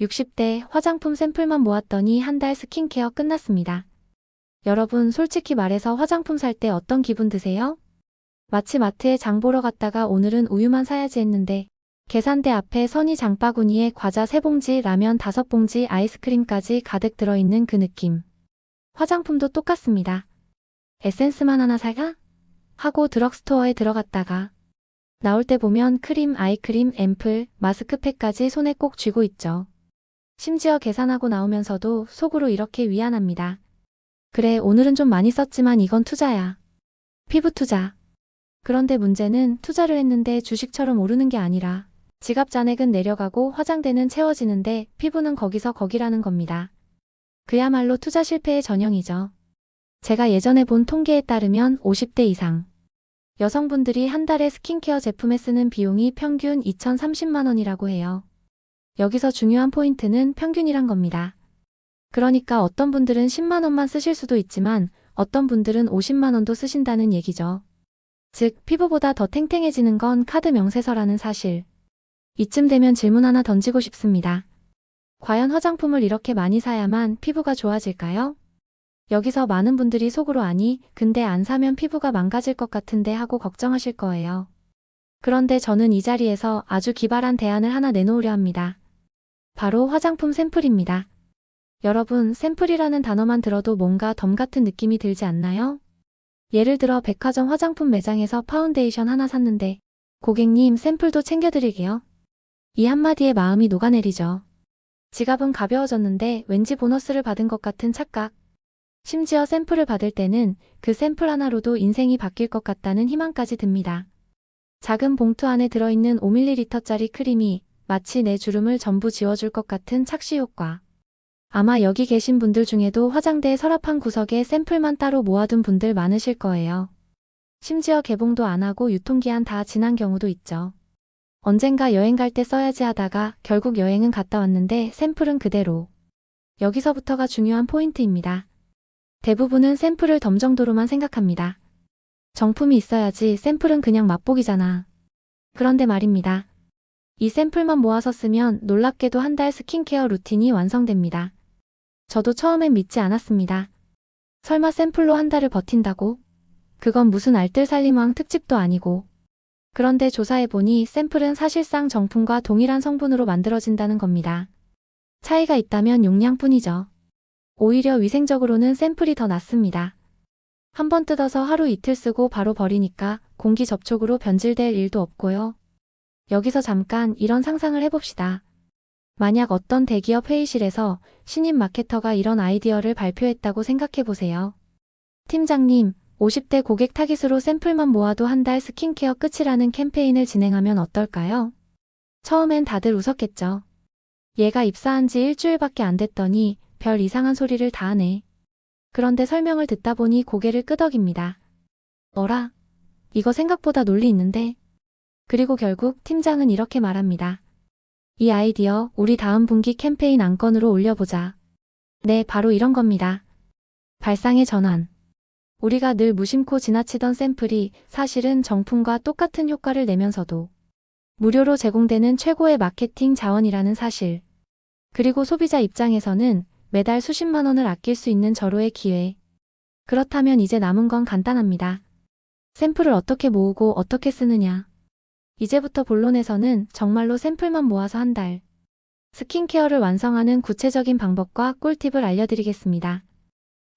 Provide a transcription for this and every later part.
60대 화장품 샘플만 모았더니 한 달 스킨케어 끝났습니다. 여러분 솔직히 말해서 화장품 살 때 어떤 기분 드세요? 마치 마트에 장 보러 갔다가 오늘은 우유만 사야지 했는데 계산대 앞에 선이 장바구니에 과자 3봉지, 라면 5봉지, 아이스크림까지 가득 들어있는 그 느낌. 화장품도 똑같습니다. 에센스만 하나 살까? 하고 드럭스토어에 들어갔다가 나올 때 보면 크림, 아이크림, 앰플, 마스크팩까지 손에 꼭 쥐고 있죠. 심지어 계산하고 나오면서도 속으로 이렇게 위안합니다. 그래, 오늘은 좀 많이 썼지만 이건 투자야. 피부 투자. 그런데 문제는 투자를 했는데 주식처럼 오르는 게 아니라 지갑 잔액은 내려가고 화장대는 채워지는데 피부는 거기서 거기라는 겁니다. 그야말로 투자 실패의 전형이죠. 제가 예전에 본 통계에 따르면 50대 이상 여성분들이 한 달에 스킨케어 제품에 쓰는 비용이 평균 2,030만 원이라고 해요. 여기서 중요한 포인트는 평균이란 겁니다. 그러니까 어떤 분들은 10만 원만 쓰실 수도 있지만 어떤 분들은 50만 원도 쓰신다는 얘기죠. 즉, 피부보다 더 탱탱해지는 건 카드 명세서라는 사실. 이쯤 되면 질문 하나 던지고 싶습니다. 과연 화장품을 이렇게 많이 사야만 피부가 좋아질까요? 여기서 많은 분들이 속으로 아니, 근데 안 사면 피부가 망가질 것 같은데 하고 걱정하실 거예요. 그런데 저는 이 자리에서 아주 기발한 대안을 하나 내놓으려 합니다. 바로 화장품 샘플입니다. 여러분, 샘플이라는 단어만 들어도 뭔가 덤 같은 느낌이 들지 않나요? 예를 들어 백화점 화장품 매장에서 파운데이션 하나 샀는데 고객님 샘플도 챙겨드릴게요. 이 한마디에 마음이 녹아내리죠. 지갑은 가벼워졌는데 왠지 보너스를 받은 것 같은 착각. 심지어 샘플을 받을 때는 그 샘플 하나로도 인생이 바뀔 것 같다는 희망까지 듭니다. 작은 봉투 안에 들어있는 5ml짜리 크림이 마치 내 주름을 전부 지워줄 것 같은 착시 효과. 아마 여기 계신 분들 중에도 화장대 서랍한 구석에 샘플만 따로 모아둔 분들 많으실 거예요. 심지어 개봉도 안 하고 유통기한 다 지난 경우도 있죠. 언젠가 여행 갈 때 써야지 하다가 결국 여행은 갔다 왔는데 샘플은 그대로. 여기서부터가 중요한 포인트입니다. 대부분은 샘플을 덤 정도로만 생각합니다. 정품이 있어야지, 샘플은 그냥 맛보기잖아. 그런데 말입니다. 이 샘플만 모아서 쓰면 놀랍게도 한 달 스킨케어 루틴이 완성됩니다. 저도 처음엔 믿지 않았습니다. 설마 샘플로 한 달을 버틴다고? 그건 무슨 알뜰살림왕 특집도 아니고. 그런데 조사해보니 샘플은 사실상 정품과 동일한 성분으로 만들어진다는 겁니다. 차이가 있다면 용량뿐이죠. 오히려 위생적으로는 샘플이 더 낫습니다. 한번 뜯어서 하루 이틀 쓰고 바로 버리니까 공기 접촉으로 변질될 일도 없고요. 여기서 잠깐 이런 상상을 해봅시다. 만약 어떤 대기업 회의실에서 신입 마케터가 이런 아이디어를 발표했다고 생각해보세요. 팀장님, 50대 고객 타깃으로 샘플만 모아도 한 달 스킨케어 끝이라는 캠페인을 진행하면 어떨까요? 처음엔 다들 웃었겠죠. 얘가 입사한 지 일주일밖에 안 됐더니 별 이상한 소리를 다 하네. 그런데 설명을 듣다 보니 고개를 끄덕입니다. 어라? 이거 생각보다 논리 있는데? 그리고 결국 팀장은 이렇게 말합니다. 이 아이디어 우리 다음 분기 캠페인 안건으로 올려보자. 네, 바로 이런 겁니다. 발상의 전환. 우리가 늘 무심코 지나치던 샘플이 사실은 정품과 똑같은 효과를 내면서도 무료로 제공되는 최고의 마케팅 자원이라는 사실. 그리고 소비자 입장에서는 매달 수십만 원을 아낄 수 있는 절호의 기회. 그렇다면 이제 남은 건 간단합니다. 샘플을 어떻게 모으고 어떻게 쓰느냐. 이제부터 본론에서는 정말로 샘플만 모아서 한 달 스킨케어를 완성하는 구체적인 방법과 꿀팁을 알려드리겠습니다.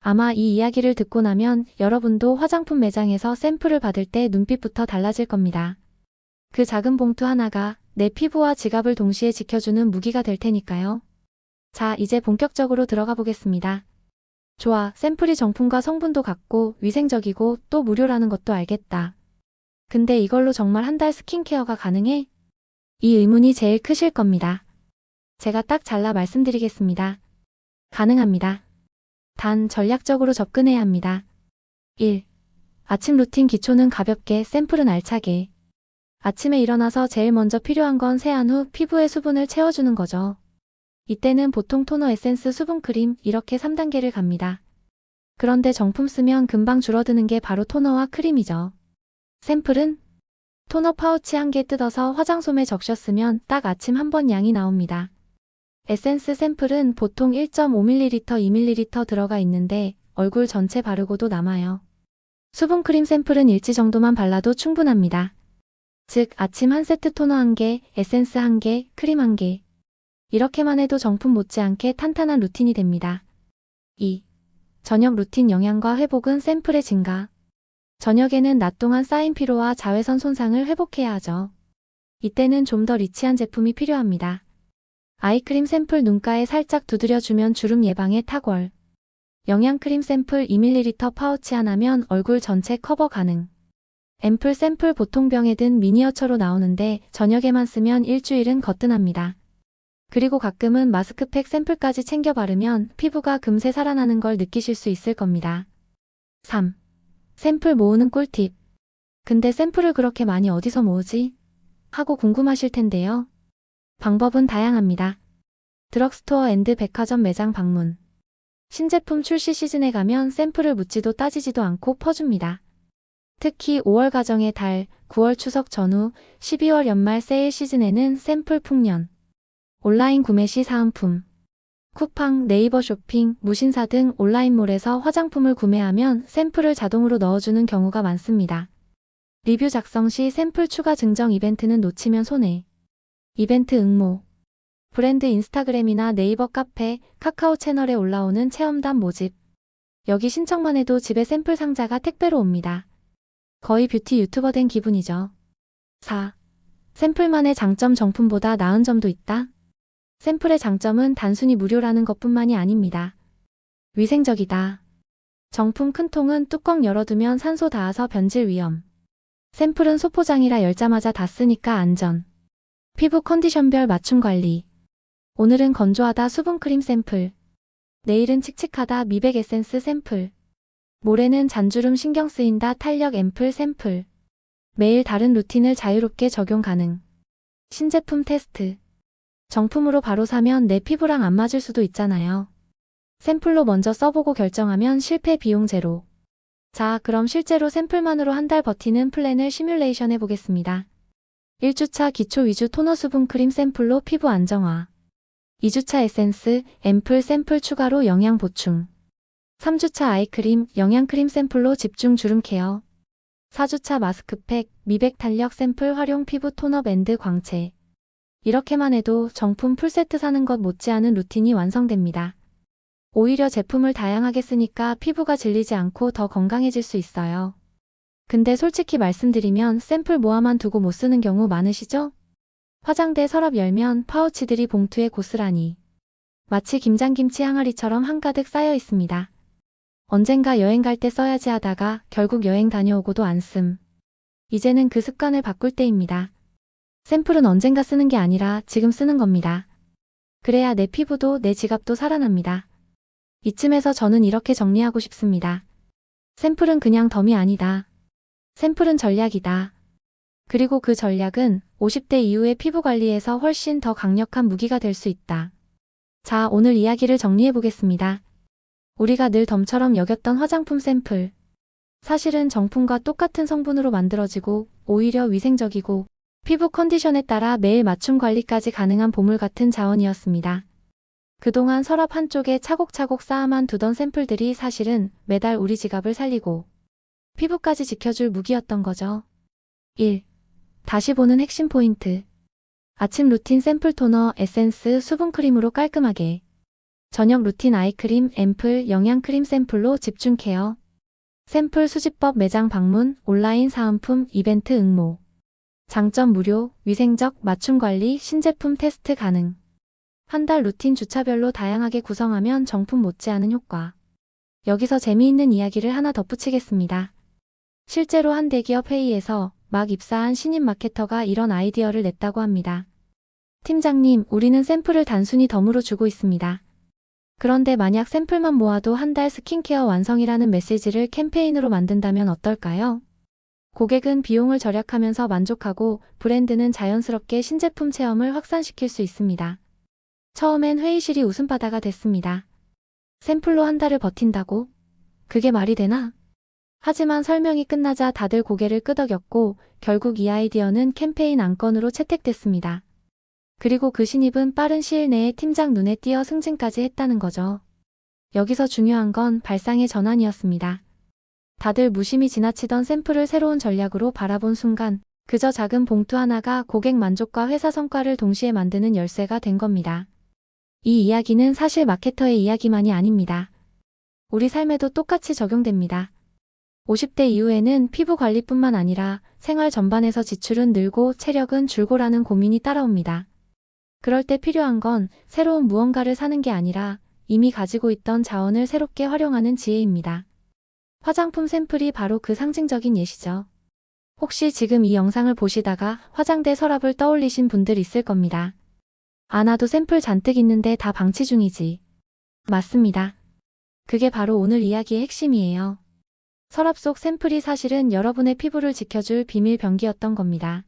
아마 이 이야기를 듣고 나면 여러분도 화장품 매장에서 샘플을 받을 때 눈빛부터 달라질 겁니다. 그 작은 봉투 하나가 내 피부와 지갑을 동시에 지켜주는 무기가 될 테니까요. 자, 이제 본격적으로 들어가 보겠습니다. 좋아, 샘플이 정품과 성분도 같고 위생적이고 또 무료라는 것도 알겠다. 근데 이걸로 정말 한 달 스킨케어가 가능해? 이 의문이 제일 크실 겁니다. 제가 딱 잘라 말씀드리겠습니다. 가능합니다. 단 전략적으로 접근해야 합니다. 1. 아침 루틴 기초는 가볍게, 샘플은 알차게. 아침에 일어나서 제일 먼저 필요한 건 세안 후 피부의 수분을 채워주는 거죠. 이때는 보통 토너, 에센스, 수분크림 이렇게 3단계를 갑니다. 그런데 정품 쓰면 금방 줄어드는 게 바로 토너와 크림이죠. 샘플은 토너 파우치 1개 뜯어서 화장솜에 적셔 쓰면 딱 아침 한 번 양이 나옵니다. 에센스 샘플은 보통 1.5ml, 2ml 들어가 있는데 얼굴 전체 바르고도 남아요. 수분크림 샘플은 일지 정도만 발라도 충분합니다. 즉 아침 한 세트 토너 1개, 에센스 1개, 크림 1개. 이렇게만 해도 정품 못지않게 탄탄한 루틴이 됩니다. 2. 저녁 루틴 영양과 회복은 샘플의 증가. 저녁에는 낮 동안 쌓인 피로와 자외선 손상을 회복해야 하죠. 이때는 좀 더 리치한 제품이 필요합니다. 아이크림 샘플 눈가에 살짝 두드려주면 주름 예방에 탁월. 영양크림 샘플 2ml 파우치 하나면 얼굴 전체 커버 가능. 앰플 샘플 보통 병에 든 미니어처로 나오는데 저녁에만 쓰면 일주일은 거뜬합니다. 그리고 가끔은 마스크팩 샘플까지 챙겨 바르면 피부가 금세 살아나는 걸 느끼실 수 있을 겁니다. 3. 샘플 모으는 꿀팁. 근데 샘플을 그렇게 많이 어디서 모으지? 하고 궁금하실 텐데요. 방법은 다양합니다. 드럭스토어 앤드 백화점 매장 방문. 신제품 출시 시즌에 가면 샘플을 묻지도 따지지도 않고 퍼줍니다. 특히 5월 가정의 달, 9월 추석 전후, 12월 연말 세일 시즌에는 샘플 풍년. 온라인 구매 시 사은품. 쿠팡, 네이버 쇼핑, 무신사 등 온라인몰에서 화장품을 구매하면 샘플을 자동으로 넣어주는 경우가 많습니다. 리뷰 작성 시 샘플 추가 증정 이벤트는 놓치면 손해. 이벤트 응모. 브랜드 인스타그램이나 네이버 카페, 카카오 채널에 올라오는 체험단 모집. 여기 신청만 해도 집에 샘플 상자가 택배로 옵니다. 거의 뷰티 유튜버 된 기분이죠. 4. 샘플만의 장점 정품보다 나은 점도 있다. 샘플의 장점은 단순히 무료라는 것뿐만이 아닙니다. 위생적이다. 정품 큰 통은 뚜껑 열어두면 산소 닿아서 변질 위험. 샘플은 소포장이라 열자마자 다 쓰니까 안전. 피부 컨디션별 맞춤 관리. 오늘은 건조하다 수분크림 샘플. 내일은 칙칙하다 미백 에센스 샘플. 모레는 잔주름 신경 쓰인다 탄력 앰플 샘플. 매일 다른 루틴을 자유롭게 적용 가능. 신제품 테스트. 정품으로 바로 사면 내 피부랑 안 맞을 수도 있잖아요. 샘플로 먼저 써보고 결정하면 실패 비용 제로. 자, 그럼 실제로 샘플만으로 한 달 버티는 플랜을 시뮬레이션 해보겠습니다. 1주차 기초 위주 토너 수분크림 샘플로 피부 안정화. 2주차 에센스, 앰플 샘플 추가로 영양 보충. 3주차 아이크림, 영양크림 샘플로 집중 주름 케어. 4주차 마스크팩, 미백 탄력 샘플 활용 피부 톤업 앤드 광채. 이렇게만 해도 정품 풀세트 사는 것 못지않은 루틴이 완성됩니다. 오히려 제품을 다양하게 쓰니까 피부가 질리지 않고 더 건강해질 수 있어요. 근데 솔직히 말씀드리면 샘플 모아만 두고 못 쓰는 경우 많으시죠? 화장대 서랍 열면 파우치들이 봉투에 고스란히. 마치 김장김치 항아리처럼 한가득 쌓여 있습니다. 언젠가 여행 갈 때 써야지 하다가 결국 여행 다녀오고도 안 씀. 이제는 그 습관을 바꿀 때입니다. 샘플은 언젠가 쓰는 게 아니라 지금 쓰는 겁니다. 그래야 내 피부도 내 지갑도 살아납니다. 이쯤에서 저는 이렇게 정리하고 싶습니다. 샘플은 그냥 덤이 아니다. 샘플은 전략이다. 그리고 그 전략은 50대 이후의 피부 관리에서 훨씬 더 강력한 무기가 될 수 있다. 자, 오늘 이야기를 정리해 보겠습니다. 우리가 늘 덤처럼 여겼던 화장품 샘플. 사실은 정품과 똑같은 성분으로 만들어지고 오히려 위생적이고 피부 컨디션에 따라 매일 맞춤 관리까지 가능한 보물 같은 자원이었습니다. 그동안 서랍 한쪽에 차곡차곡 쌓아만 두던 샘플들이 사실은 매달 우리 지갑을 살리고 피부까지 지켜줄 무기였던 거죠. 1. 다시 보는 핵심 포인트. 아침 루틴 샘플 토너, 에센스, 수분크림으로 깔끔하게. 저녁 루틴 아이크림, 앰플, 영양크림 샘플로 집중 케어. 샘플 수집법 매장 방문, 온라인 사은품, 이벤트 응모. 장점 무료, 위생적, 맞춤 관리, 신제품 테스트 가능. 한 달 루틴 주차별로 다양하게 구성하면 정품 못지않은 효과. 여기서 재미있는 이야기를 하나 덧붙이겠습니다. 실제로 한 대기업 회의에서 막 입사한 신입 마케터가 이런 아이디어를 냈다고 합니다. 팀장님, 우리는 샘플을 단순히 덤으로 주고 있습니다. 그런데 만약 샘플만 모아도 한 달 스킨케어 완성이라는 메시지를 캠페인으로 만든다면 어떨까요? 고객은 비용을 절약하면서 만족하고 브랜드는 자연스럽게 신제품 체험을 확산시킬 수 있습니다. 처음엔 회의실이 웃음바다가 됐습니다. 샘플로 한 달을 버틴다고? 그게 말이 되나? 하지만 설명이 끝나자 다들 고개를 끄덕였고 결국 이 아이디어는 캠페인 안건으로 채택됐습니다. 그리고 그 신입은 빠른 시일 내에 팀장 눈에 띄어 승진까지 했다는 거죠. 여기서 중요한 건 발상의 전환이었습니다. 다들 무심히 지나치던 샘플을 새로운 전략으로 바라본 순간 그저 작은 봉투 하나가 고객 만족과 회사 성과를 동시에 만드는 열쇠가 된 겁니다. 이 이야기는 사실 마케터의 이야기만이 아닙니다. 우리 삶에도 똑같이 적용됩니다. 50대 이후에는 피부 관리뿐만 아니라 생활 전반에서 지출은 늘고 체력은 줄고라는 고민이 따라옵니다. 그럴 때 필요한 건 새로운 무언가를 사는 게 아니라 이미 가지고 있던 자원을 새롭게 활용하는 지혜입니다. 화장품 샘플이 바로 그 상징적인 예시죠. 혹시 지금 이 영상을 보시다가 화장대 서랍을 떠올리신 분들 있을 겁니다. 나도 샘플 잔뜩 있는데 다 방치 중이지. 맞습니다. 그게 바로 오늘 이야기의 핵심이에요. 서랍 속 샘플이 사실은 여러분의 피부를 지켜줄 비밀 병기였던 겁니다.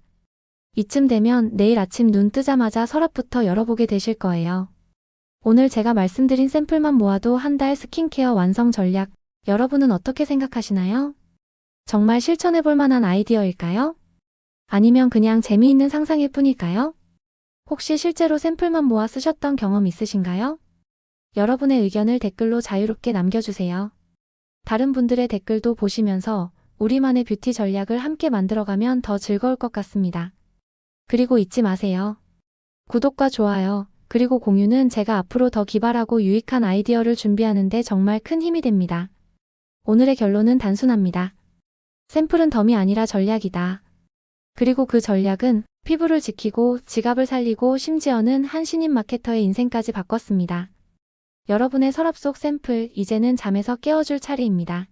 이쯤 되면 내일 아침 눈 뜨자마자 서랍부터 열어보게 되실 거예요. 오늘 제가 말씀드린 샘플만 모아도 한 달 스킨케어 완성 전략, 여러분은 어떻게 생각하시나요? 정말 실천해볼 만한 아이디어일까요? 아니면 그냥 재미있는 상상일 뿐일까요? 혹시 실제로 샘플만 모아 쓰셨던 경험 있으신가요? 여러분의 의견을 댓글로 자유롭게 남겨주세요. 다른 분들의 댓글도 보시면서 우리만의 뷰티 전략을 함께 만들어가면 더 즐거울 것 같습니다. 그리고 잊지 마세요. 구독과 좋아요, 그리고 공유는 제가 앞으로 더 기발하고 유익한 아이디어를 준비하는데 정말 큰 힘이 됩니다. 오늘의 결론은 단순합니다. 샘플은 덤이 아니라 전략이다. 그리고 그 전략은 피부를 지키고 지갑을 살리고 심지어는 한 신인 마케터의 인생까지 바꿨습니다. 여러분의 서랍 속 샘플, 이제는 잠에서 깨워줄 차례입니다.